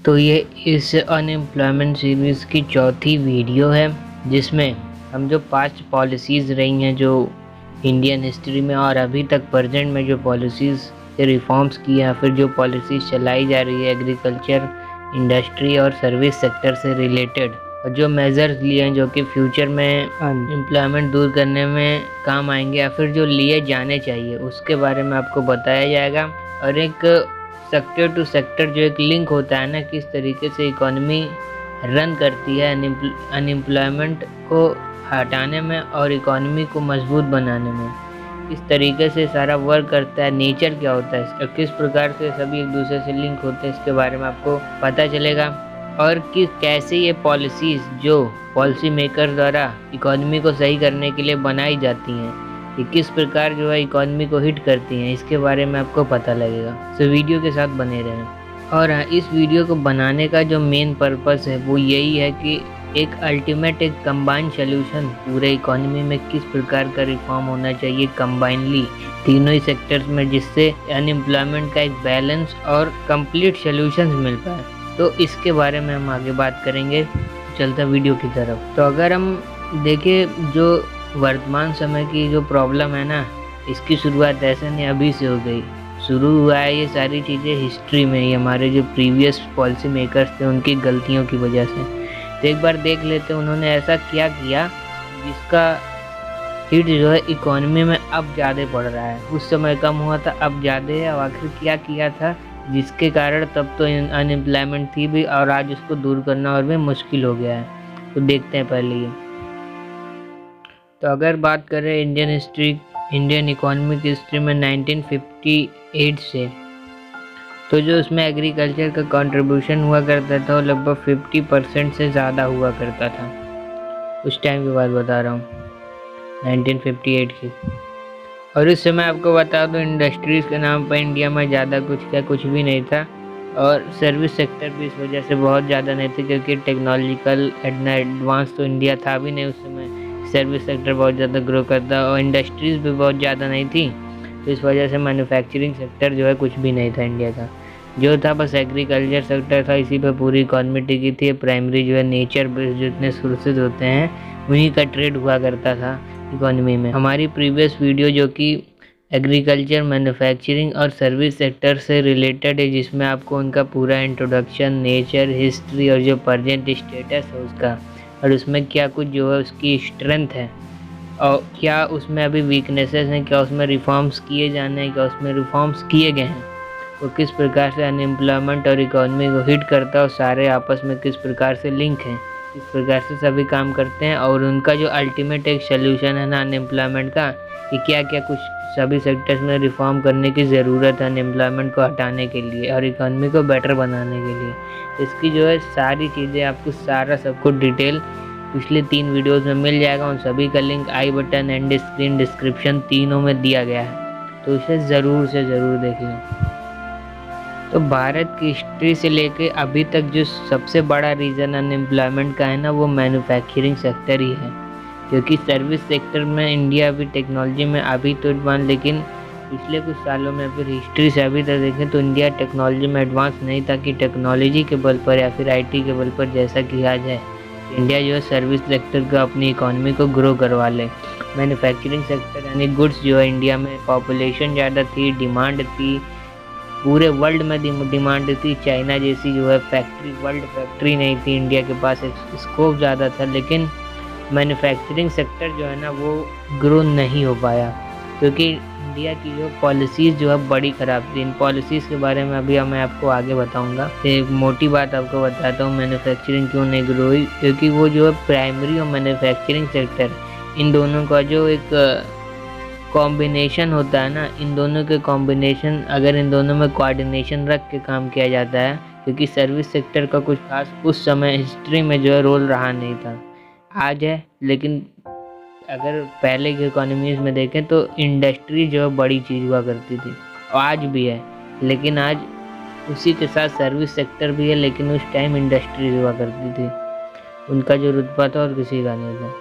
तो ये इस अनएम्प्लॉयमेंट सीरीज़ की चौथी वीडियो है, जिसमें हम जो पास्ट पॉलिसीज़ रही हैं जो इंडियन हिस्ट्री में और अभी तक प्रेजेंट में जो पॉलिसीज़ से रिफॉर्म्स किए हैं, फिर जो पॉलिसीज़ चलाई जा रही है एग्रीकल्चर, इंडस्ट्री और सर्विस सेक्टर से रिलेटेड, और जो मेजर्स लिए हैं जो कि फ्यूचर में अनएम्प्लॉयमेंट दूर करने में काम आएंगे या फिर जो लिए जाने चाहिए, उसके बारे में आपको बताया जाएगा। और एक सेक्टर टू सेक्टर जो एक लिंक होता है ना, किस तरीके से इकोनॉमी रन करती है अनएम्प्लॉयमेंट को हटाने में और इकोनॉमी को मजबूत बनाने में, किस तरीके से सारा वर्क करता है, नेचर क्या होता है, किस प्रकार से सभी एक दूसरे से लिंक होते हैं, इसके बारे में आपको पता चलेगा। और कि कैसे ये पॉलिसीज़ जो पॉलिसी मेकर द्वारा इकोनॉमी को सही करने के लिए बनाई जाती हैं, कि किस प्रकार जो है इकोनॉमी को हिट करती हैं, इसके बारे में आपको पता लगेगा। तो वीडियो के साथ बने रहें। और इस वीडियो को बनाने का जो मेन पर्पस है वो यही है कि एक अल्टीमेट एक कंबाइंड सॉल्यूशन पूरे इकोनॉमी में किस प्रकार का रिफॉर्म होना चाहिए कंबाइनली तीनों ही सेक्टर्स में, जिससे अनएम्प्लॉयमेंट का एक बैलेंस और कंप्लीट सॉल्यूशंस मिल पाए। तो इसके बारे में हम आगे बात करेंगे। चलता वीडियो की तरफ। तो अगर हम देखें जो वर्तमान समय की जो प्रॉब्लम है ना, इसकी शुरुआत ऐसे नहीं अभी से हो गई, शुरू हुआ है ये सारी चीज़ें हिस्ट्री में ही, हमारे जो प्रीवियस पॉलिसी मेकर्स थे उनकी गलतियों की वजह से। तो एक बार देख लेते हैं उन्होंने ऐसा क्या किया जिसका हिट जो है इकोनॉमी में अब ज़्यादा पड़ रहा है। उस समय कम हुआ था, अब ज़्यादा है। और आखिर क्या किया था जिसके कारण तब तो अनएम्प्लॉयमेंट थी भी और आज उसको दूर करना और भी मुश्किल हो गया है। तो देखते हैं पहले ये। तो अगर बात करें इंडियन इकोनॉमिक हिस्ट्री में 1958 से, तो जो उसमें एग्रीकल्चर का कंट्रीब्यूशन हुआ करता था वो लगभग 50% से ज़्यादा हुआ करता था। उस टाइम की बात बता रहा हूँ, 1958 की। और उस समय आपको बता दो इंडस्ट्रीज़ के नाम पर इंडिया में ज़्यादा कुछ भी नहीं था, और सर्विस सेक्टर भी इस वजह से बहुत ज़्यादा नहीं थे, क्योंकि टेक्नोलॉजिकल एडवांस तो इंडिया था भी नहीं उस समय। सर्विस सेक्टर बहुत ज़्यादा ग्रो करता और इंडस्ट्रीज़ भी बहुत ज़्यादा नहीं थी, तो इस वजह से मैन्युफैक्चरिंग सेक्टर जो है कुछ भी नहीं था इंडिया का। जो था बस एग्रीकल्चर सेक्टर था, इसी पे पूरी इकॉनमी टिकी थी। प्राइमरी जो है नेचर बेस्ड जितने सोर्सेज होते हैं उन्हीं का ट्रेड हुआ करता था इकॉनमी में। हमारी प्रीवियस वीडियो जो कि एग्रीकल्चर, मैन्युफैक्चरिंग और सर्विस सेक्टर से रिलेटेड है, जिसमें आपको उनका पूरा इंट्रोडक्शन, नेचर, हिस्ट्री और जो प्रेजेंट स्टेटस है उसका, और उसमें क्या कुछ जो है उसकी स्ट्रेंथ है और क्या उसमें अभी वीकनेसेस हैं, क्या उसमें रिफॉर्म्स किए जाने हैं, क्या उसमें रिफॉर्म्स किए गए हैं, वो किस प्रकार से अनएम्प्लॉयमेंट और इकोनॉमी को हिट करता है और सारे आपस में किस प्रकार से लिंक हैं, किस प्रकार से सभी काम करते हैं, और उनका जो अल्टीमेट एक सल्यूशन है ना अनएम्प्लॉयमेंट का, कि क्या क्या कुछ सभी सेक्टर्स में रिफॉर्म करने की ज़रूरत है अनएम्प्लॉयमेंट को हटाने के लिए और इकोनॉमी को बेटर बनाने के लिए। इसकी जो है सारी चीज़ें आपको सब कुछ डिटेल पिछले 3 वीडियोस में मिल जाएगा। उन सभी का link I button, and screen, description तीनों में दिया गया है, तो इसे ज़रूर से ज़रूर देख लें। तो भारत की हिस्ट्री से लेके अभी तक जो सबसे बड़ा रीज़न अनएम्प्लॉयमेंट का है ना, वो मैन्युफैक्चरिंग सेक्टर ही है, क्योंकि सर्विस सेक्टर में इंडिया अभी टेक्नोलॉजी में अभी तो एडवांस, लेकिन पिछले कुछ सालों में फिर हिस्ट्री से अभी तक देखें तो इंडिया टेक्नोलॉजी में एडवांस नहीं था कि टेक्नोलॉजी के बल पर या फिर IT के बल पर जैसा कि आज है इंडिया जो है सर्विस सेक्टर का अपनी इकोनॉमी को ग्रो करवा ले। मैन्युफैक्चरिंग सेक्टर यानी गुड्स जो है, इंडिया में पॉपुलेशन ज़्यादा थी, डिमांड थी, पूरे वर्ल्ड में डिमांड थी। चाइना जैसी जो है वर्ल्ड फैक्ट्री नहीं थी, इंडिया के पास एक स्कोप ज़्यादा था, लेकिन मैन्युफैक्चरिंग सेक्टर जो है ना वो ग्रो नहीं हो पाया, क्योंकि इंडिया की जो पॉलिसीज़ जो है बड़ी ख़राब थी। इन पॉलिसीज़ के बारे में अभी मैं आपको आगे बताऊंगा। एक मोटी बात आपको बताता हूँ मैन्युफैक्चरिंग क्यों नहीं ग्रो हुई, क्योंकि वो जो है प्राइमरी और मैन्युफैक्चरिंग सेक्टर, इन दोनों का जो एक कॉम्बिनेशन होता है ना, इन दोनों के कॉम्बिनेशन, अगर इन दोनों में कोऑर्डिनेशन रख के काम किया जाता है, क्योंकि सर्विस सेक्टर का कुछ खास उस समय हिस्ट्री में जो है रोल रहा नहीं था, आज है। लेकिन अगर पहले की इकोनॉमीज़ में देखें तो इंडस्ट्री जो है बड़ी चीज़ हुआ करती थी, और आज भी है, लेकिन आज उसी के साथ सर्विस सेक्टर भी है, लेकिन उस टाइम इंडस्ट्रीज हुआ करती थी, उनका जो रुतबा था और किसी का नहीं था।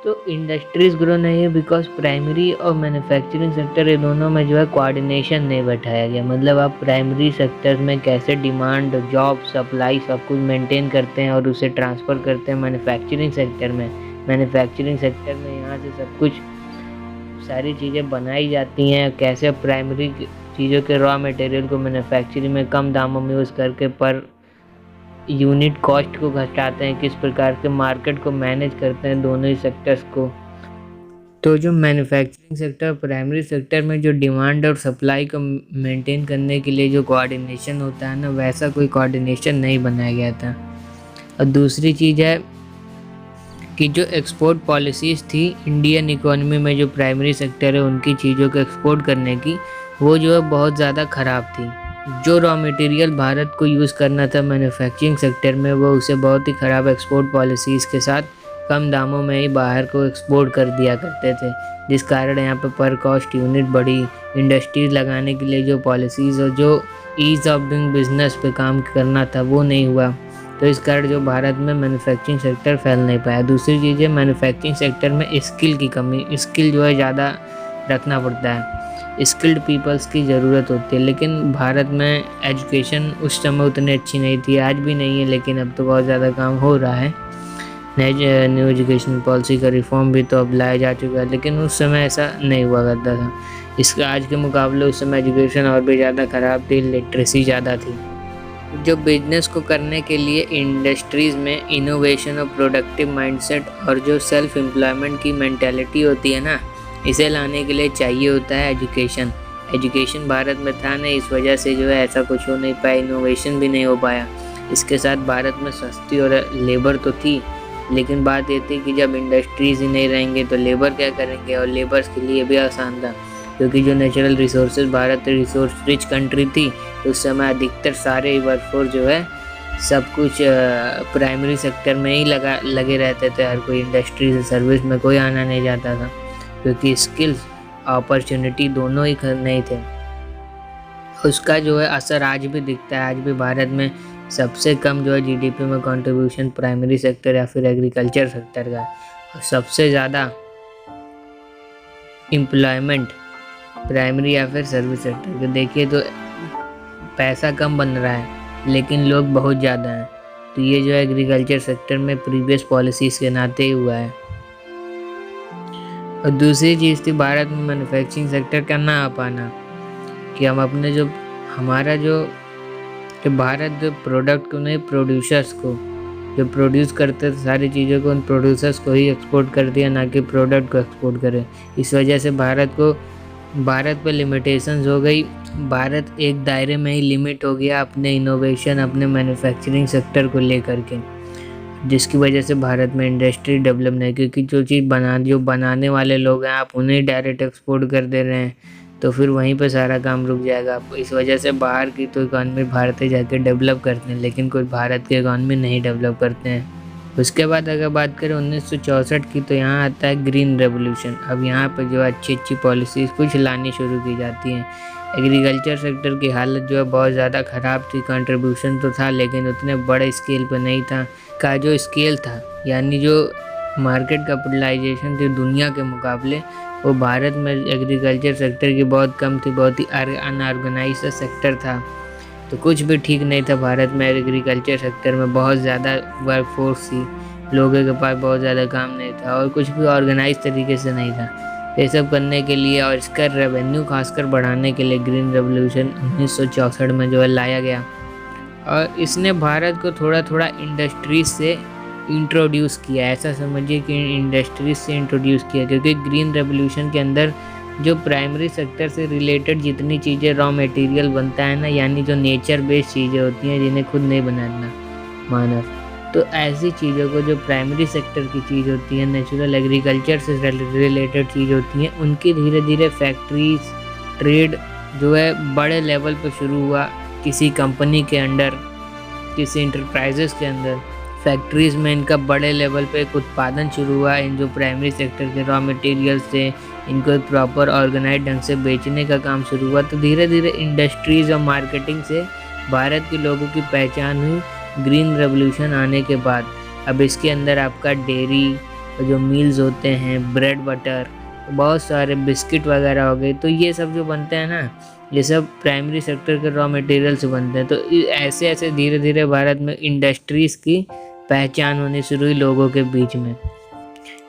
तो इंडस्ट्रीज ग्रो नहीं है बिकॉज प्राइमरी और मैन्युफैक्चरिंग सेक्टर ये दोनों में जो है कोऑर्डिनेशन नहीं बैठाया गया। मतलब आप प्राइमरी सेक्टर में कैसे डिमांड, जॉब, सप्लाई सब कुछ मेंटेन करते हैं और उसे ट्रांसफ़र करते हैं मैन्युफैक्चरिंग सेक्टर में। मैन्युफैक्चरिंग सेक्टर में यहाँ से सब कुछ सारी चीज़ें बनाई जाती हैं, कैसे प्राइमरी चीज़ों के रॉ मटेरियल को मैन्युफैक्चरिंग में कम दामों में यूज़ करके पर यूनिट कॉस्ट को घटाते हैं, किस प्रकार के मार्केट को मैनेज करते हैं दोनों ही सेक्टर्स को। तो जो मैन्युफैक्चरिंग सेक्टर, प्राइमरी सेक्टर में जो डिमांड और सप्लाई को मेंटेन करने के लिए जो कोऑर्डिनेशन होता है ना, वैसा कोई कोऑर्डिनेशन नहीं बनाया गया था। और दूसरी चीज़ है कि जो एक्सपोर्ट पॉलिसीज़ थी इंडियन इकोनॉमी में, जो प्राइमरी सेक्टर है उनकी चीज़ों को एक्सपोर्ट करने की, वो जो है बहुत ज़्यादा ख़राब थी। जो रॉ मटेरियल भारत को यूज़ करना था मैन्युफैक्चरिंग सेक्टर में, वो उसे बहुत ही ख़राब एक्सपोर्ट पॉलिसीज़ के साथ कम दामों में ही बाहर को एक्सपोर्ट कर दिया करते थे, जिस कारण यहाँ पर कॉस्ट यूनिट बढ़ी। इंडस्ट्रीज लगाने के लिए जो पॉलिसीज़ और जो ईज़ ऑफ डूइंग बिजनेस पे काम करना था वो नहीं हुआ, तो इस कारण जो भारत में मैन्युफैक्चरिंग सेक्टर फैल नहीं पाया। दूसरी चीज़ है मैन्युफैक्चरिंग सेक्टर में स्किल की कमी, स्किल जो है ज़्यादा रखना पड़ता है, स्किल्ड पीपल्स की ज़रूरत होती है। लेकिन भारत में एजुकेशन उस समय उतनी अच्छी नहीं थी, आज भी नहीं है, लेकिन अब तो बहुत ज़्यादा काम हो रहा है। न्यू एजुकेशन पॉलिसी का रिफॉर्म भी तो अब लाया जा चुका है, लेकिन उस समय ऐसा नहीं हुआ करता था। इसका आज के मुकाबले उस समय एजुकेशन और भी ज़्यादा ख़राब थी, लिटरेसी ज़्यादा थी। जो बिजनेस को करने के लिए इंडस्ट्रीज़ में इनोवेशन और प्रोडक्टिव माइंडसेट और जो सेल्फ एम्प्लॉयमेंट की मेंटालिटी होती है ना, इसे लाने के लिए चाहिए होता है एजुकेशन। एजुकेशन भारत में था नहीं, इस वजह से जो है ऐसा कुछ हो नहीं पाया, इनोवेशन भी नहीं हो पाया। इसके साथ भारत में सस्ती और लेबर तो थी, लेकिन बात ये थी कि जब इंडस्ट्रीज़ ही नहीं रहेंगे तो लेबर क्या करेंगे, और लेबर्स के लिए भी आसान था क्योंकि जो natural resources, Bharat resource rich country थी, तो उस समय अधिकतर सारे वर्कफोर्स जो है सब कुछ प्राइमरी सेक्टर में ही लगे रहते थे। हर कोई इंडस्ट्री से सर्विस में कोई आना नहीं जाता था क्योंकि स्किल्स अपॉर्चुनिटी दोनों ही नहीं थे। उसका जो है असर आज भी दिखता है। आज भी भारत में सबसे कम जो है जीडीपी में कंट्रीब्यूशन प्राइमरी सेक्टर या फिर एग्रीकल्चर सेक्टर का, और सबसे ज़्यादा एम्प्लॉयमेंट प्राइमरी या फिर सर्विस सेक्टर के। देखिए तो पैसा कम बन रहा है लेकिन लोग बहुत ज़्यादा हैं, तो ये जो है एग्रीकल्चर सेक्टर में प्रीवियस पॉलिसीज़ के नाते ही हुआ है। और दूसरी चीज़ थी भारत में मैन्युफैक्चरिंग सेक्टर का ना आ पाना, कि हम अपने जो हमारा जो कि भारत जो प्रोडक्ट को नहीं, प्रोड्यूसर्स को जो प्रोड्यूस करते थे सारी चीज़ों को, उन प्रोड्यूसर्स को ही एक्सपोर्ट कर दिया, ना कि प्रोडक्ट को एक्सपोर्ट करे। इस वजह से भारत पे लिमिटेशंस हो गई। भारत एक दायरे में ही लिमिट हो गया अपने इनोवेशन, अपने मैन्युफैक्चरिंग सेक्टर को लेकर के, जिसकी वजह से भारत में इंडस्ट्री डेवलप नहीं, क्योंकि जो बनाने वाले लोग हैं आप उन्हें डायरेक्ट एक्सपोर्ट कर दे रहे हैं, तो फिर वहीं पर सारा काम रुक जाएगा। इस वजह से बाहर की तो इकॉनमी भारत जाके डेवलप करते हैं, लेकिन कोई भारत की इकॉनमी नहीं डेवलप करते हैं। उसके बाद अगर बात करें 1964 की, तो यहाँ आता है ग्रीन रेवोल्यूशन। अब यहाँ पर जो अच्छी पॉलिसीज़ कुछ लानी शुरू की जाती हैं। एग्रीकल्चर सेक्टर की हालत जो है बहुत ज़्यादा ख़राब थी, कंट्रीब्यूशन तो था लेकिन उतने बड़े स्केल पर नहीं था। का जो स्केल था, यानी जो मार्केट कैपिटलाइजेशन थी दुनिया के मुकाबले, वो भारत में एग्रीकल्चर सेक्टर की बहुत कम थी, बहुत ही अनऑर्गेनाइज्ड सेक्टर था। तो कुछ भी ठीक नहीं था भारत में एग्रीकल्चर सेक्टर में, बहुत ज़्यादा वर्कफोर्स थी, लोगों के पास बहुत ज़्यादा काम नहीं था और कुछ भी ऑर्गेनाइज तरीके से नहीं था। ये सब करने के लिए और इसका रेवेन्यू खासकर बढ़ाने के लिए ग्रीन रेवोल्यूशन 1964 में जो है लाया गया, और इसने भारत को थोड़ा थोड़ा इंडस्ट्रीज से इंट्रोड्यूस किया। ऐसा समझिए कि इंडस्ट्रीज से इंट्रोड्यूस किया, क्योंकि ग्रीन रेवोल्यूशन के अंदर जो प्राइमरी सेक्टर से रिलेटेड जितनी चीज़ें रॉ मटेरियल बनता है ना, यानी जो नेचर बेस्ड चीज़ें होती हैं जिन्हें खुद नहीं बनाना मानव, तो ऐसी चीज़ों को जो प्राइमरी सेक्टर की चीज़ होती है, नेचुरल एग्रीकल्चर से रिलेटेड चीज़ होती हैं, उनकी धीरे धीरे फैक्ट्रीज ट्रेड जो है बड़े लेवल पर शुरू हुआ। किसी कंपनी के अंडर, किसी इंटरप्राइजेस के अंदर फैक्ट्रीज़ में इनका बड़े लेवल पे एक उत्पादन शुरू हुआ। इन जो प्राइमरी सेक्टर के रॉ मटेरियल्स थे, इनको एक प्रॉपर ऑर्गेनाइज ढंग से बेचने का काम शुरू हुआ। तो धीरे धीरे इंडस्ट्रीज़ और मार्केटिंग से भारत के लोगों की पहचान हुई ग्रीन रेवोल्यूशन आने के बाद। अब इसके अंदर आपका डेयरी, और जो मील्स होते हैं, ब्रेड बटर, बहुत सारे बिस्किट वगैरह हो गए, तो ये सब जो बनते हैं ना, ये सब प्राइमरी सेक्टर के रॉ मटेरियल से बनते हैं। तो ऐसे ऐसे धीरे धीरे भारत में इंडस्ट्रीज़ की पहचान होनी शुरू हुई लोगों के बीच में।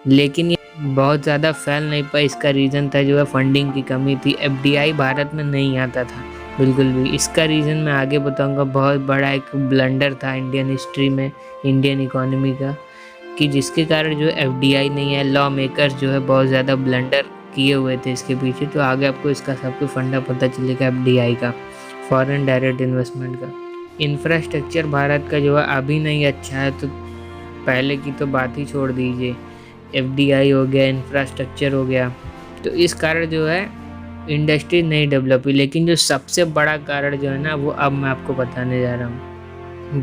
लेकिन ये बहुत ज़्यादा फैल नहीं पाई। इसका रीज़न था जो है फंडिंग की कमी थी। एफडीआई भारत में नहीं आता था बिल्कुल भी। इसका रीज़न मैं आगे बताऊंगा। बहुत बड़ा एक ब्लंडर था इंडियन हिस्ट्री में, इंडियन इकोनॉमी का, कि जिसके कारण जो एफडीआई नहीं है, लॉ मेकर्स जो है बहुत ज़्यादा ब्लंडर किए हुए थे इसके पीछे। तो आगे आपको इसका सबको फंडा पता चलेगा एफडीआई का, फॉरेन डायरेक्ट इन्वेस्टमेंट का। इंफ्रास्ट्रक्चर भारत का जो है अभी नहीं अच्छा है, तो पहले की तो बात ही छोड़ दीजिए। एफडीआई हो गया, इंफ्रास्ट्रक्चर हो गया, तो इस कारण जो है इंडस्ट्री नहीं डेवलप हुई। लेकिन जो सबसे बड़ा कारण जो है ना, वो अब मैं आपको बताने जा रहा हूँ।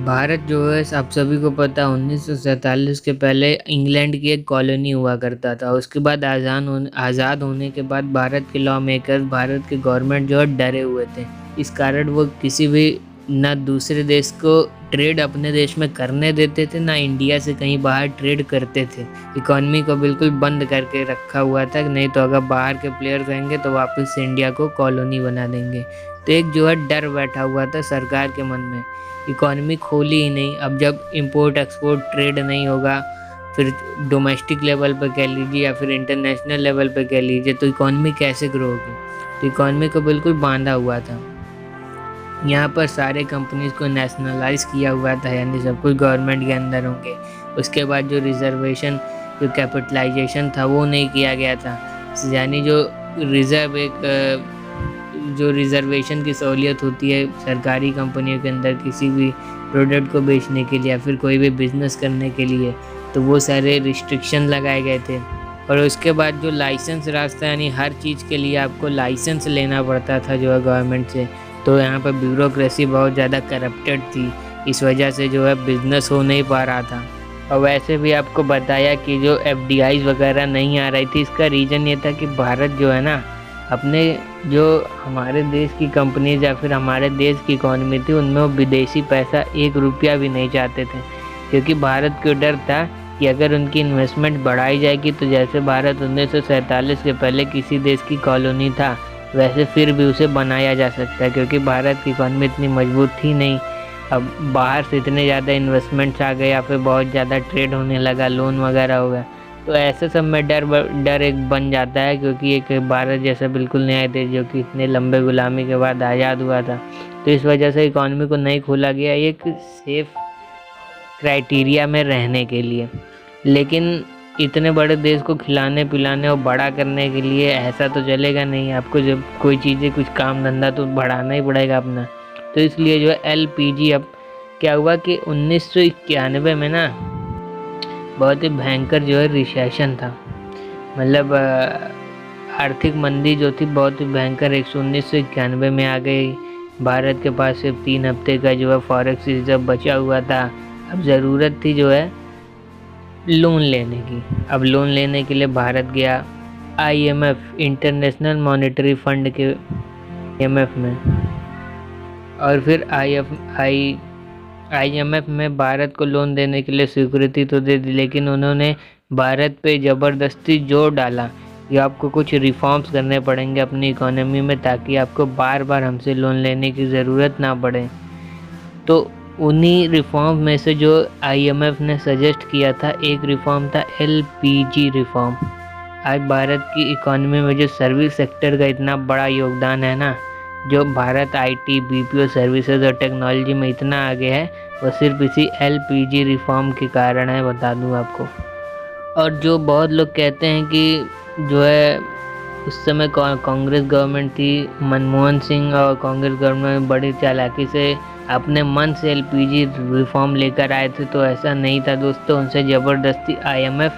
भारत जो है आप सभी को पता, 1947 के पहले इंग्लैंड की एक कॉलोनी हुआ करता था। उसके बाद आज़ाद होने के बाद भारत के लॉ मेकर्स, भारत के गवर्नमेंट जो है डरे हुए थे। इस कारण वो किसी भी ना दूसरे देश को ट्रेड अपने देश में करने देते थे, ना इंडिया से कहीं बाहर ट्रेड करते थे। इकॉनमी को बिल्कुल बंद करके रखा हुआ था, नहीं तो अगर बाहर के प्लेयर्स आएंगे तो वापस से इंडिया को कॉलोनी बना देंगे। तो एक जो है डर बैठा हुआ था सरकार के मन में। इकॉनमी खोली ही नहीं। अब जब इंपोर्ट एक्सपोर्ट ट्रेड नहीं होगा, फिर डोमेस्टिक लेवल पर कह लीजिए या फिर इंटरनेशनल लेवल पर कह लीजिए, तो इकॉनमी कैसे ग्रो होगी। तो इकॉनमी को बिल्कुल बांधा हुआ था। यहाँ पर सारे कंपनीज को नेशनलाइज किया हुआ था, यानी सब कुछ गवर्नमेंट के अंदर होंगे। उसके बाद जो रिजर्वेशन, जो कैपिटलाइजेशन था, वो नहीं किया गया था। यानी जो रिजर्वेशन की सहूलियत होती है सरकारी कंपनियों के अंदर किसी भी प्रोडक्ट को बेचने के लिए या फिर कोई भी बिजनेस करने के लिए, तो वो सारे रिस्ट्रिक्शन लगाए गए थे। और उसके बाद जो लाइसेंस रास्ता, यानी हर चीज़ के लिए आपको लाइसेंस लेना पड़ता था जो है गवर्नमेंट से। तो यहाँ पर ब्यूरोक्रेसी बहुत ज़्यादा करप्टेड थी। इस वजह से जो है बिज़नेस हो नहीं पा रहा था। और वैसे भी आपको बताया कि जो एफडीआई वगैरह नहीं आ रही थी, इसका रीज़न ये था कि भारत जो है ना, अपने जो हमारे देश की कंपनीज या फिर हमारे देश की इकॉनमी थी, उनमें वो विदेशी पैसा 1 रुपया भी नहीं चाहते थे। क्योंकि भारत को डर था कि अगर उनकी इन्वेस्टमेंट बढ़ाई जाएगी तो जैसे भारत 1947 के पहले किसी देश की कॉलोनी था, वैसे फिर भी उसे बनाया जा सकता है। क्योंकि भारत की इकॉनमी इतनी मजबूत थी नहीं। अब बाहर से इतने ज़्यादा इन्वेस्टमेंट्स आ गए या फिर बहुत ज़्यादा ट्रेड होने लगा, लोन वगैरह हो गया, तो ऐसे सब में डर एक बन जाता है। क्योंकि एक भारत जैसा बिल्कुल नया देश जो कि इतने लंबे गुलामी के बाद आज़ाद हुआ था, तो इस वजह से इकॉनमी को नहीं खोला गया एक सेफ क्राइटेरिया में रहने के लिए। लेकिन इतने बड़े देश को खिलाने पिलाने और बड़ा करने के लिए ऐसा तो चलेगा नहीं। आपको जब कोई चीज़ें, कुछ काम धंधा तो बढ़ाना ही पड़ेगा अपना। तो इसलिए जो है एलपीजी, अब क्या हुआ कि 1991 में ना बहुत ही भयंकर जो है रिसेशन था। मतलब आर्थिक मंदी जो थी बहुत ही भयंकर 1991 में आ गई। भारत के पास सिर्फ 3 हफ्ते का जो है फॉरेक्स रिजर्व बचा हुआ था। अब ज़रूरत थी जो है लोन लेने की। अब लोन लेने के लिए भारत गया आईएमएफ, इंटरनेशनल मॉनेटरी फंड के आईएमएफ में, और फिर आईएमएफ में भारत को लोन देने के लिए स्वीकृति तो दे दी, लेकिन उन्होंने भारत पे ज़बरदस्ती जोर डाला कि आपको कुछ रिफॉर्म्स करने पड़ेंगे अपनी इकोनॉमी में, ताकि आपको बार बार हमसे लोन लेने की ज़रूरत ना पड़े। तो उन्हीं रिफॉर्म में से जो आईएमएफ ने सजेस्ट किया था, एक रिफॉर्म था एलपीजी रिफॉर्म। आज भारत की इकोनॉमी में जो सर्विस सेक्टर का इतना बड़ा योगदान है ना, जो भारत आईटी, बीपीओ सर्विसेज और टेक्नोलॉजी में इतना आगे है, वो सिर्फ इसी एलपीजी रिफॉर्म के कारण है, बता दूं आपको। और जो बहुत लोग कहते हैं कि जो है उस समय कांग्रेस गवर्नमेंट थी, मनमोहन सिंह और कांग्रेस गवर्नमेंट बड़ी चालाकी से अपने मन से एलपीजी रिफॉर्म लेकर आए थे, तो ऐसा नहीं था दोस्तों। उनसे ज़बरदस्ती आईएमएफ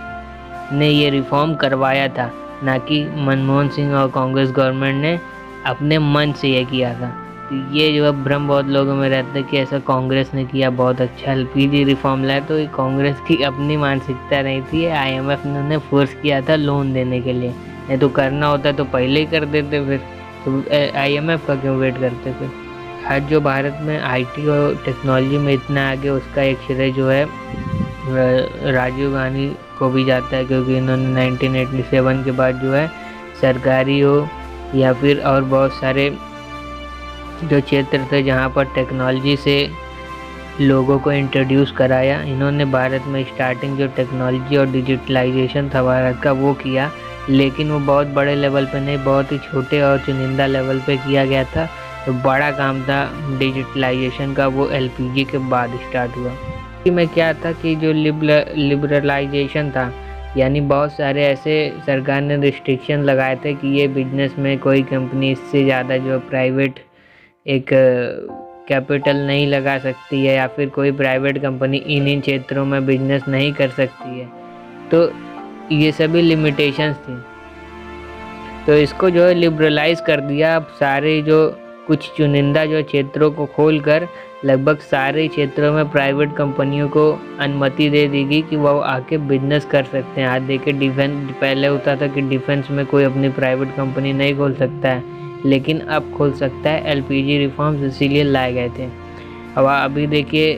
ने ये रिफॉर्म करवाया था, ना कि मनमोहन सिंह और कांग्रेस गवर्नमेंट ने अपने मन से ये किया था। तो ये जो है भ्रम बहुत लोगों में रहता है कि ऐसा कांग्रेस ने किया, बहुत अच्छा एलपीजी रिफॉर्म लाया। तो ये कांग्रेस की अपनी मानसिकता नहीं थी, आईएमएफ ने उन्हें फोर्स किया था लोन देने के लिए। नहीं तो करना होता तो पहले ही कर देते, फिर तो आईएमएफ का क्यों वेट करते फिर। आज जो भारत में आईटी और टेक्नोलॉजी में इतना आगे, उसका एक श्रेय जो है राजीव गांधी को भी जाता है, क्योंकि इन्होंने 1987 के बाद जो है सरकारी हो या फिर और बहुत सारे जो क्षेत्र थे जहाँ पर टेक्नोलॉजी से लोगों को इंट्रोड्यूस कराया। इन्होंने भारत में स्टार्टिंग जो टेक्नोलॉजी और डिजिटलाइजेशन था भारत का वो किया, लेकिन वो बहुत बड़े लेवल पे नहीं, बहुत ही छोटे और चुनिंदा लेवल पे किया गया था। तो बड़ा काम था डिजिटलाइजेशन का वो एलपीजी के बाद स्टार्ट हुआ। में क्या था कि जो लिबरलाइजेशन था, यानी बहुत सारे ऐसे सरकार ने रिस्ट्रिक्शन लगाए थे कि ये बिजनेस में कोई कंपनी इससे ज़्यादा जो प्राइवेट एक कैपिटल नहीं लगा सकती है, या फिर कोई प्राइवेट कंपनी इन क्षेत्रों में बिजनेस नहीं कर सकती है। तो ये सभी लिमिटेशंस थी, तो इसको जो है लिबरलाइज कर दिया। अब सारे जो कुछ चुनिंदा जो क्षेत्रों को खोलकर लगभग सारे क्षेत्रों में प्राइवेट कंपनियों को अनुमति दे देगी कि वो आके बिजनेस कर सकते हैं। आज देखिए डिफेंस, पहले होता था कि डिफेंस में कोई अपनी प्राइवेट कंपनी नहीं खोल सकता है, लेकिन अब खोल सकता है। एलपीजी रिफॉर्म्स इसीलिए लाए गए थे। अब अभी देखिए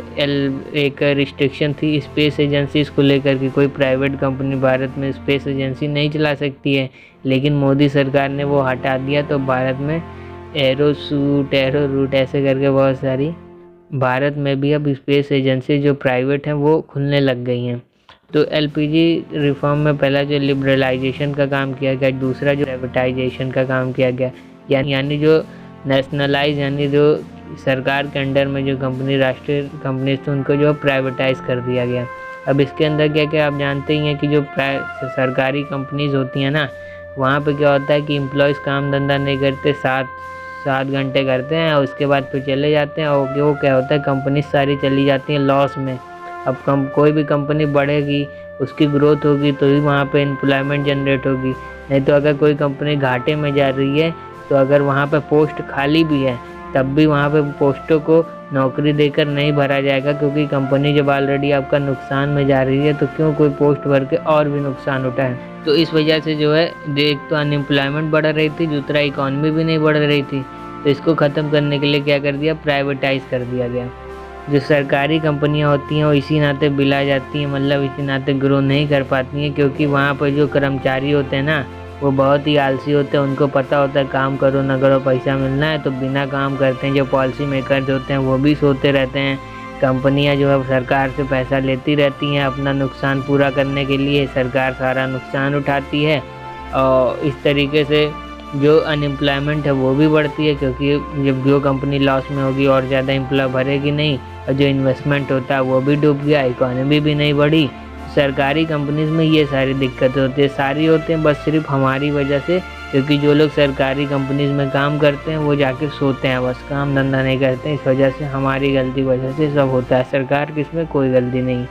एक रिस्ट्रिक्शन थी स्पेस एजेंसीज को लेकर कि कोई प्राइवेट कंपनी भारत में स्पेस एजेंसी नहीं चला सकती है, लेकिन मोदी सरकार ने वो हटा दिया। तो भारत में एरो रूट ऐसे करके बहुत सारी भारत में भी अब स्पेस एजेंसी जो प्राइवेट हैं वो खुलने लग गई हैं। तो एलपीजी रिफॉर्म में पहला जो लिबरलाइजेशन का काम किया गया, दूसरा जो प्राइवेटाइजेशन का काम किया गया, यानी जो नेशनलाइज, यानी जो सरकार के अंडर में जो कंपनी, राष्ट्रीय कंपनी थी, उनको जो प्राइवेटाइज कर दिया गया। अब इसके अंदर क्या क्या आप जानते ही हैं कि जो सरकारी कंपनीज होती हैं ना, वहाँ पे क्या होता है कि एम्प्लॉयज़ काम धंधा नहीं करते, 7 घंटे करते हैं और उसके बाद फिर चले जाते हैं। और वो क्या होता है, कंपनी सारी चली जाती हैं लॉस में। अब कोई भी कंपनी बढ़ेगी, उसकी ग्रोथ होगी तो ही वहाँ पे एम्प्लॉयमेंट जनरेट होगी। नहीं तो अगर कोई कंपनी घाटे में जा रही है, तो अगर वहाँ पे पोस्ट खाली भी है तब भी वहाँ पे पोस्टों को नौकरी देकर नहीं भरा जाएगा, क्योंकि कंपनी जब ऑलरेडी आपका नुकसान में जा रही है तो क्यों कोई पोस्ट भर के और भी नुकसान उठाए। तो इस वजह से जो है एक तो अनएम्प्लॉयमेंट बढ़ रही थी, दूसरा इकॉनमी भी नहीं बढ़ रही थी। तो इसको ख़त्म करने के लिए क्या कर दिया, प्राइवेटाइज कर दिया गया। जो सरकारी कंपनियां होती हैं वो इसी नाते बिला जाती हैं, मतलब इसी नाते ग्रो नहीं कर पाती हैं, क्योंकि वहाँ पर जो कर्मचारी होते हैं ना वो बहुत ही आलसी होते हैं। उनको पता होता है काम करो ना करो पैसा मिलना है, तो बिना काम करते हैं। जो पॉलिसी मेकर्स होते हैं वो भी सोते रहते हैं। कंपनियां जो है सरकार से पैसा लेती रहती हैं अपना नुकसान पूरा करने के लिए, सरकार सारा नुकसान उठाती है और इस तरीके से जो अनएम्प्लॉयमेंट है वो भी बढ़ती है, क्योंकि जब जो कंपनी लॉस में होगी और ज़्यादा एम्प्लॉय भरेगी नहीं, और जो इन्वेस्टमेंट होता है वो भी डूब गया, इकॉनमी भी नहीं बढ़ी। सरकारी कंपनीज में ये सारी दिक्कतें होती है, सारी होते हैं बस सिर्फ हमारी वजह से, क्योंकि जो लोग सरकारी कंपनीज में काम करते हैं वो जाके सोते हैं, बस काम धंधा नहीं करते हैं। इस वजह से हमारी गलती वजह से सब होता है, सरकार की इसमें कोई गलती नहीं।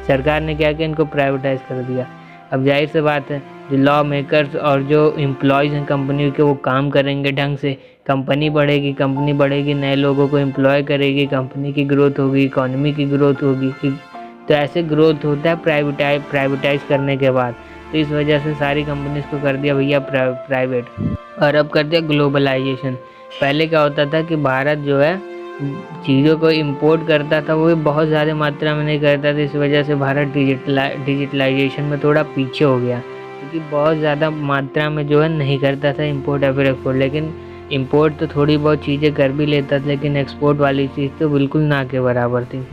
सरकार ने क्या किया, इनको प्राइवेटाइज कर दिया। अब जाहिर सी बात है जो लॉ मेकर्स और जो एम्प्लॉयज़ हैं कंपनी के वो काम करेंगे ढंग से, कंपनी बढ़ेगी, नए लोगों को एम्प्लॉय करेगी, कंपनी की ग्रोथ होगी, इकॉनमी की ग्रोथ होगी। तो ऐसे ग्रोथ होता है प्राइवेटाइज करने के बाद। तो इस वजह से सारी कंपनीज को कर दिया भैया प्राइवेट, और अब कर दिया ग्लोबलाइजेशन। पहले क्या होता था कि भारत जो है चीज़ों को इंपोर्ट करता था, वो भी बहुत ज़्यादा मात्रा में नहीं करता था। इस वजह से भारत डिजिटलाइजेशन में थोड़ा पीछे हो गया, क्योंकि बहुत ज़्यादा मात्रा में जो है नहीं करता था इंपोर्ट या फिर एक्सपोर्ट। लेकिन इंपोर्ट तो थोड़ी बहुत चीज़ें कर भी लेता था, लेकिन एक्सपोर्ट वाली चीज़ तो बिल्कुल ना के बराबर थी।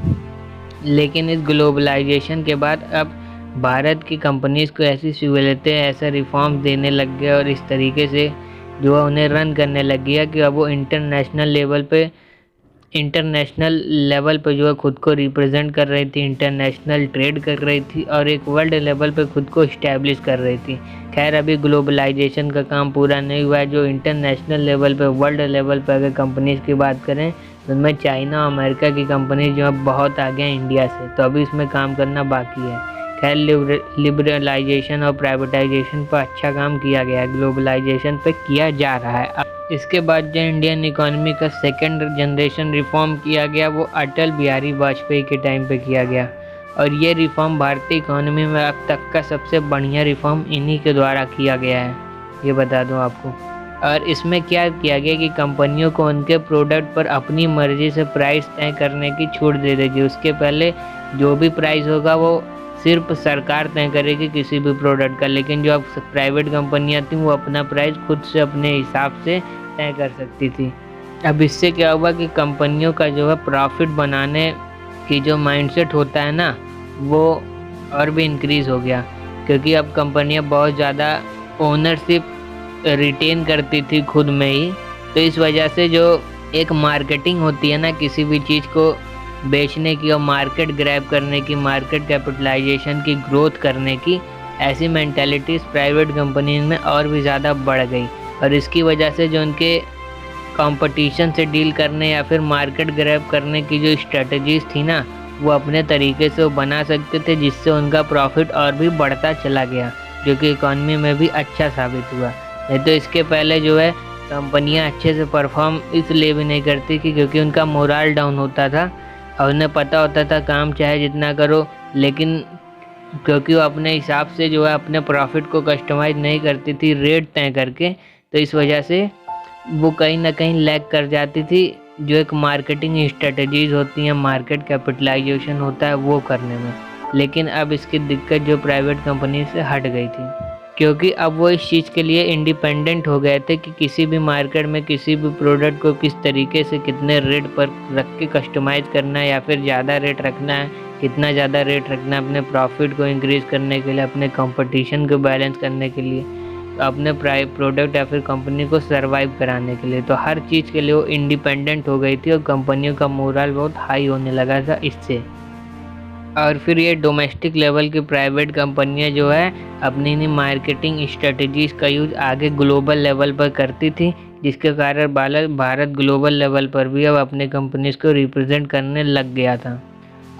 लेकिन इस ग्लोबलाइजेशन के बाद अब भारत की कंपनीज़ को ऐसी सहूलतें, ऐसा रिफॉर्म देने लग गए और इस तरीके से जो है उन्हें रन करने लग गया कि अब वो इंटरनेशनल लेवल पे जो है खुद को रिप्रेजेंट कर रही थी, इंटरनेशनल ट्रेड कर रही थी और एक वर्ल्ड लेवल पे खुद को इस्टेब्लिश कर रही थी। खैर अभी ग्लोबलाइजेशन का काम पूरा नहीं हुआ है। जो इंटरनेशनल लेवल पे, वर्ल्ड लेवल पे अगर कंपनीज़ की बात करें तो उनमें चाइना और अमेरिका की कंपनी जो है बहुत आगे हैं इंडिया से, तो अभी इसमें काम करना बाकी है। खैर लिबरलाइजेशन और प्राइवेटाइजेशन पर अच्छा काम किया गया है, ग्लोबलाइजेशन पे किया जा रहा है। इसके बाद जो इंडियन इकोनॉमी का सेकंड जनरेशन रिफॉर्म किया गया वो अटल बिहारी वाजपेयी के टाइम पे किया गया, और ये रिफॉर्म भारतीय इकोनॉमी में अब तक का सबसे बढ़िया रिफॉर्म इन्हीं के द्वारा किया गया है, ये बता दूं आपको। और इसमें क्या किया गया कि कंपनियों को उनके प्रोडक्ट पर अपनी मर्जी से प्राइस तय करने की छूट दे देगी। उसके पहले जो भी प्राइस होगा वो सिर्फ सरकार तय करेगी किसी भी प्रोडक्ट का, लेकिन जो अब प्राइवेट कंपनियां थी वो अपना प्राइस खुद से अपने हिसाब से तय कर सकती थी। अब इससे क्या हुआ कि कंपनियों का जो है प्रॉफिट बनाने की जो माइंडसेट होता है ना, वो और भी इंक्रीज़ हो गया, क्योंकि अब कंपनियां बहुत ज़्यादा ओनरशिप रिटेन करती थी खुद में ही। तो इस वजह से जो एक मार्केटिंग होती है ना किसी भी चीज़ को बेचने की और मार्केट ग्रैब करने की, मार्केट कैपिटलाइजेशन की, ग्रोथ करने की, ऐसी मेंटालिटीज़ प्राइवेट कंपनीज में और भी ज़्यादा बढ़ गई। और इसकी वजह से जो उनके कंपटीशन से डील करने या फिर मार्केट ग्रैब करने की जो स्ट्रेटजीज थी ना, वो अपने तरीके से वो बना सकते थे, जिससे उनका प्रॉफिट और भी बढ़ता चला गया, जो कि इकॉनमी में भी अच्छा साबित हुआ। नहीं तो इसके पहले जो है कंपनियां अच्छे से परफॉर्म इसलिए भी नहीं करती कि क्योंकि उनका मोरल डाउन होता था और उन्हें पता होता था काम चाहे जितना करो, लेकिन क्योंकि वो अपने हिसाब से जो है अपने प्रॉफिट को कस्टमाइज नहीं करती थी रेट तय करके, तो इस वजह से वो कहीं ना कहीं लैग कर जाती थी जो एक मार्केटिंग स्ट्रेटजीज होती हैं, मार्केट कैपिटलाइजेशन होता है, वो करने में। लेकिन अब इसकी दिक्कत जो प्राइवेट कंपनी से हट गई थी, क्योंकि अब वो इस चीज़ के लिए इंडिपेंडेंट हो गए थे कि किसी भी मार्केट में किसी भी प्रोडक्ट को किस तरीके से कितने रेट पर रख के कस्टमाइज़ करना है या फिर ज़्यादा रेट रखना है, कितना ज़्यादा रेट रखना है अपने प्रॉफिट को इंक्रीज़ करने के लिए, अपने कंपटीशन को बैलेंस करने के लिए, अपने प्रोडक्ट या फिर कंपनी को सरवाइव कराने के लिए। तो हर चीज़ के लिए वो इंडिपेंडेंट हो गई थी और कंपनियों का मोरल बहुत हाई होने लगा था इससे। और फिर ये डोमेस्टिक लेवल की प्राइवेट कंपनियां जो है अपनी इन्हीं मार्केटिंग स्ट्रेटजीज का यूज आगे ग्लोबल लेवल पर करती थी, जिसके कारण भारत ग्लोबल लेवल पर भी अब अपने कंपनीज को रिप्रेजेंट करने लग गया था।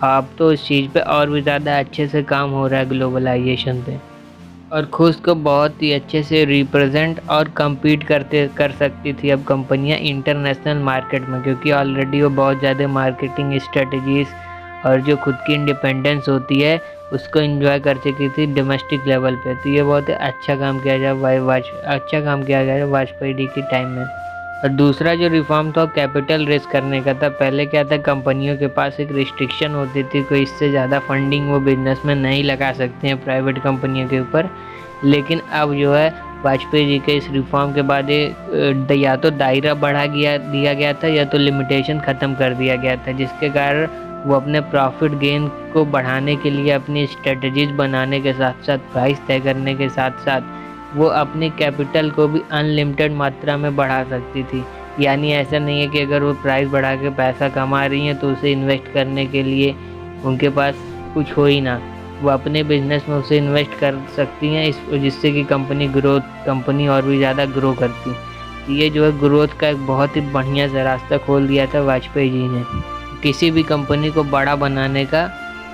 अब तो इस चीज़ पे और भी ज़्यादा अच्छे से काम हो रहा है ग्लोबलाइजेशन पे, और खुद को बहुत ही अच्छे से रिप्रेजेंट और compete कर सकती थी अब कंपनियां इंटरनेशनल मार्केट में, क्योंकि ऑलरेडी वो बहुत ज़्यादा मार्केटिंग स्ट्रेटजीज और जो खुद की इंडिपेंडेंस होती है उसको एंजॉय कर चुकी थी डोमेस्टिक लेवल पे। तो ये बहुत अच्छा काम किया गया वाजपेयी जी के टाइम में। और दूसरा जो रिफॉर्म था कैपिटल रेस करने का था। पहले क्या था, कंपनियों के पास एक रिस्ट्रिक्शन होती थी, कोई इससे ज़्यादा फंडिंग वो बिजनेस में नहीं लगा सकते हैं प्राइवेट कंपनियों के ऊपर। लेकिन अब जो है वाजपेयी जी के इस रिफॉर्म के बाद या तो दायरा दिया गया था या तो लिमिटेशन ख़त्म कर दिया गया था, जिसके कारण वो अपने प्रॉफिट गेन को बढ़ाने के लिए अपनी स्ट्रेटजीज बनाने के साथ साथ, प्राइस तय करने के साथ साथ, वो अपनी कैपिटल को भी अनलिमिटेड मात्रा में बढ़ा सकती थी। यानी ऐसा नहीं है कि अगर वो प्राइस बढ़ा के पैसा कमा रही हैं तो उसे इन्वेस्ट करने के लिए उनके पास कुछ हो ही ना, वो अपने बिजनेस में उसे इन्वेस्ट कर सकती हैं, जिससे कि कंपनी और भी ज़्यादा ग्रो करती। ये जो है ग्रोथ का एक बहुत ही बढ़िया सा रास्ता खोल दिया था वाजपेयी जी ने। किसी भी कंपनी को बड़ा बनाने का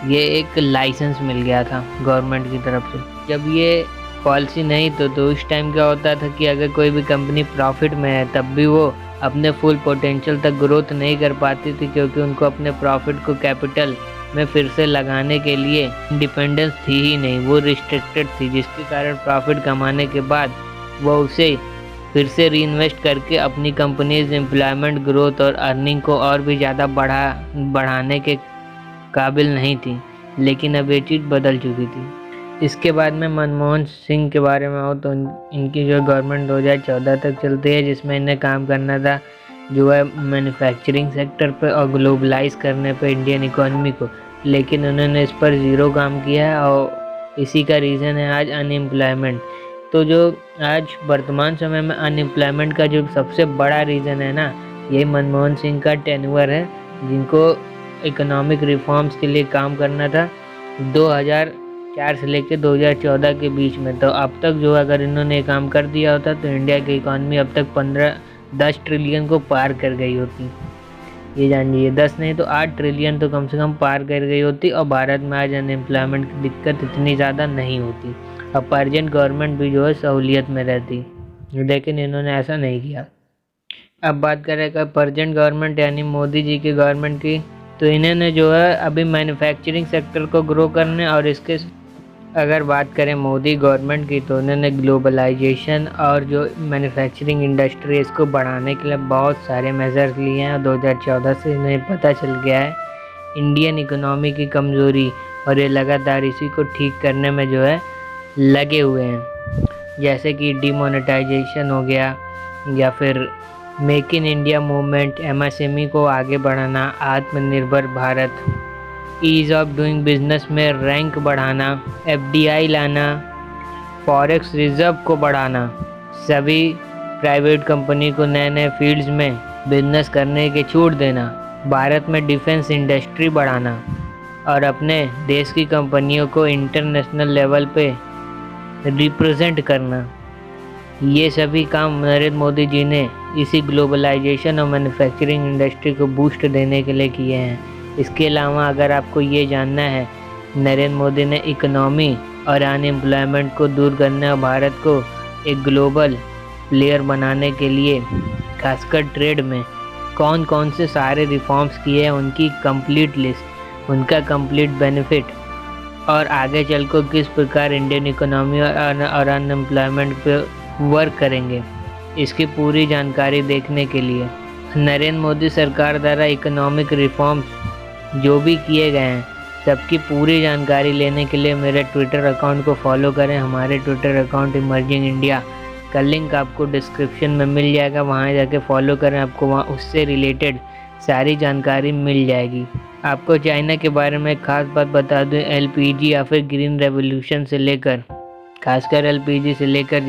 ये एक लाइसेंस मिल गया था गवर्नमेंट की तरफ से। जब ये पॉलिसी नहीं तो उस टाइम क्या होता था कि अगर कोई भी कंपनी प्रॉफिट में है तब भी वो अपने फुल पोटेंशियल तक ग्रोथ नहीं कर पाती थी, क्योंकि उनको अपने प्रॉफिट को कैपिटल में फिर से लगाने के लिए इंडिपेंडेंस थी ही नहीं, वो रिस्ट्रिक्टेड थी, जिसके कारण प्रॉफिट कमाने के बाद वो उसे फिर से रीइन्वेस्ट करके अपनी कंपनीज एम्प्लॉयमेंट ग्रोथ और अर्निंग को और भी ज़्यादा बढ़ाने के काबिल नहीं थी। लेकिन अब ये चीज़ बदल चुकी थी। इसके बाद में मनमोहन सिंह के बारे में हो तो इनकी जो गवर्नमेंट 2014 तक चलती है, जिसमें इन्हें काम करना था जो है मैन्युफैक्चरिंग सेक्टर पे और ग्लोबलाइज करने पे इंडियन इकोनॉमी को। लेकिन उन्होंने इस पर ज़ीरो काम किया है और इसी का रीज़न है आज अनएम्प्लॉयमेंट। तो जो आज वर्तमान समय में अनएम्प्लॉयमेंट का जो सबसे बड़ा रीज़न है ना, यही मनमोहन सिंह का टेन्योर है, जिनको इकोनॉमिक रिफॉर्म्स के लिए काम करना था 2004 से लेकर 2014 के बीच में। तो अब तक जो अगर इन्होंने काम कर दिया होता तो इंडिया की इकॉनमी अब तक 10 ट्रिलियन को पार कर गई होती। ये जानिए 10 नहीं तो 8 ट्रिलियन तो कम से कम पार कर गई होती, और भारत में आज अनएम्प्लॉयमेंट की दिक्कत इतनी ज़्यादा नहीं होती, और प्रेजेंट गवर्नमेंट भी जो है सहूलियत में रहती। लेकिन इन्होंने ऐसा नहीं किया। अब बात करें कि प्रेजेंट गवर्नमेंट यानी मोदी जी की गवर्नमेंट की, तो इन्होंने जो है अभी मैन्युफैक्चरिंग सेक्टर को ग्रो करने, और इसके अगर बात करें मोदी गवर्नमेंट की तो उन्होंने ग्लोबलाइजेशन और जो मैन्युफैक्चरिंग इंडस्ट्री इसको बढ़ाने के लिए बहुत सारे मेजर्स लिए हैं। और 2014 से इन्हें पता चल गया है इंडियन इकोनॉमी की कमज़ोरी, और ये लगातार इसी को ठीक करने में जो है लगे हुए हैं, जैसे कि डिमोनेटाइजेशन हो गया, या फिर make in India movement, MSME को आगे बढ़ाना, आत्मनिर्भर Bharat, ease of doing business में रैंक बढ़ाना, एफडीआई लाना, फॉरेक्स रिजर्व को बढ़ाना, सभी प्राइवेट कंपनी को नए नए फील्ड्स में बिजनेस करने की छूट देना, भारत में डिफेंस इंडस्ट्री बढ़ाना, और अपने देश की कंपनियों को इंटरनेशनल लेवल पे रिप्रेजेंट करना। ये सभी काम नरेंद्र मोदी जी ने इसी ग्लोबलाइजेशन और मैन्युफैक्चरिंग इंडस्ट्री को बूस्ट देने के लिए किए हैं। इसके अलावा अगर आपको ये जानना है, नरेंद्र मोदी ने इकोनॉमी और अनएम्प्लॉयमेंट को दूर करने और भारत को एक ग्लोबल प्लेयर बनाने के लिए खासकर ट्रेड में कौन कौन से सारे रिफॉर्म्स किए हैं, उनकी कंप्लीट लिस्ट, उनका कंप्लीट बेनिफिट, और आगे चल कर किस प्रकार इंडियन इकोनॉमी और अनएम्प्लॉयमेंट पे वर्क करेंगे, इसकी पूरी जानकारी देखने के लिए नरेंद्र मोदी सरकार द्वारा इकोनॉमिक रिफॉर्म्स जो भी किए गए हैं सबकी पूरी जानकारी लेने के लिए मेरे ट्विटर अकाउंट को फॉलो करें। हमारे ट्विटर अकाउंट इमर्जिंग इंडिया का लिंक आपको डिस्क्रिप्शन में मिल जाएगा, वहाँ जाके फॉलो करें, आपको वहाँ उससे रिलेटेड सारी जानकारी मिल जाएगी। आपको चाइना के बारे में खास बात बता दूं, एलपीजी या फिर ग्रीन रेवोल्यूशन से लेकर, खासकर एलपीजी से लेकर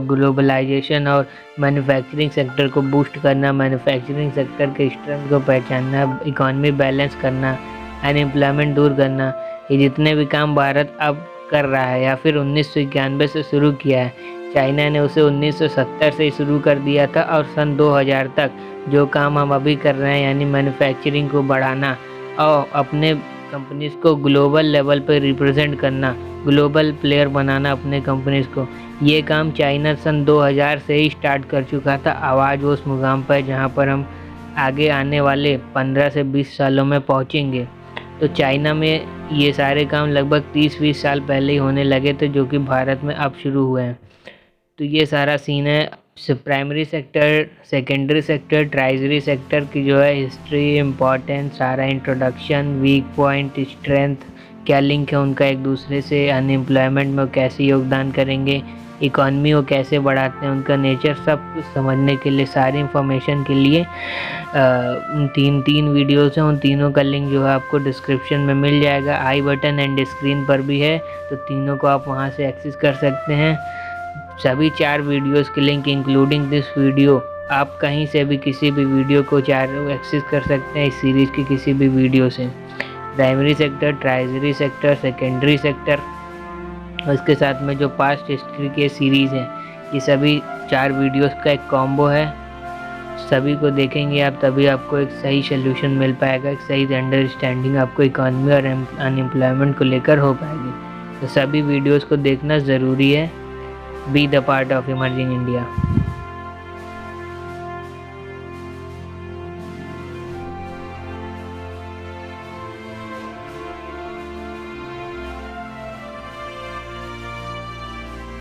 ग्लोबलाइजेशन और मैन्युफैक्चरिंग सेक्टर को बूस्ट करना, मैन्युफैक्चरिंग सेक्टर के स्ट्रेंथ को पहचानना, इकॉनमी बैलेंस करना, अनएम्प्लॉयमेंट दूर करना, ये जितने भी काम भारत अब कर रहा है या फिर 1991 से शुरू किया है, चाइना ने उसे 1970 से शुरू कर दिया था, और सन 2000 तक जो काम हम अभी कर रहे हैं यानी मैन्युफैक्चरिंग को बढ़ाना और अपने कंपनीज को ग्लोबल लेवल पर रिप्रेजेंट करना, ग्लोबल प्लेयर बनाना अपने कंपनीज को, ये काम चाइना सन 2000 से ही स्टार्ट कर चुका था। आवाज़ उस मुकाम पर जहाँ पर हम आगे आने वाले 15 से 20 सालों में पहुँचेंगे। तो चाइना में ये सारे काम लगभग 30-20 साल पहले ही होने लगे थे, जो कि भारत में अब शुरू हुए हैं। तो ये सारा सीन है primary sector, secondary sector, tertiary sector की जो है हिस्ट्री, इम्पोर्टेंस, सारा इंट्रोडक्शन, वीक पॉइंट, स्ट्रेंथ, क्या लिंक है उनका एक दूसरे से, अनएम्प्लॉयमेंट में कैसे योगदान करेंगे, इकॉनमी को कैसे बढ़ाते हैं, उनका नेचर, सब कुछ समझने के लिए, सारी इंफॉर्मेशन के लिए तीन वीडियोस हैं। उन तीनों का लिंक जो है आपको डिस्क्रिप्शन में मिल जाएगा, आई बटन एंड स्क्रीन पर भी है, तो तीनों को आप वहां से एक्सेस कर सकते हैं। सभी 4 वीडियोस के लिंक इंक्लूडिंग दिस वीडियो आप कहीं से भी किसी भी वीडियो को एक्सेस कर सकते हैं इस सीरीज़ की किसी भी वीडियो से। Primary sector, tertiary sector, secondary sector, और इसके साथ में जो पास्ट हिस्ट्री के सीरीज़ हैं, ये सभी 4 वीडियोस का एक कॉम्बो है। सभी को देखेंगे आप, तभी आपको एक सही सोल्यूशन मिल पाएगा, एक सही अंडरस्टैंडिंग आपको इकॉनमी और अनएम्प्लॉयमेंट को लेकर हो पाएगी। तो सभी वीडियोस को देखना ज़रूरी है। Be the part of emerging India.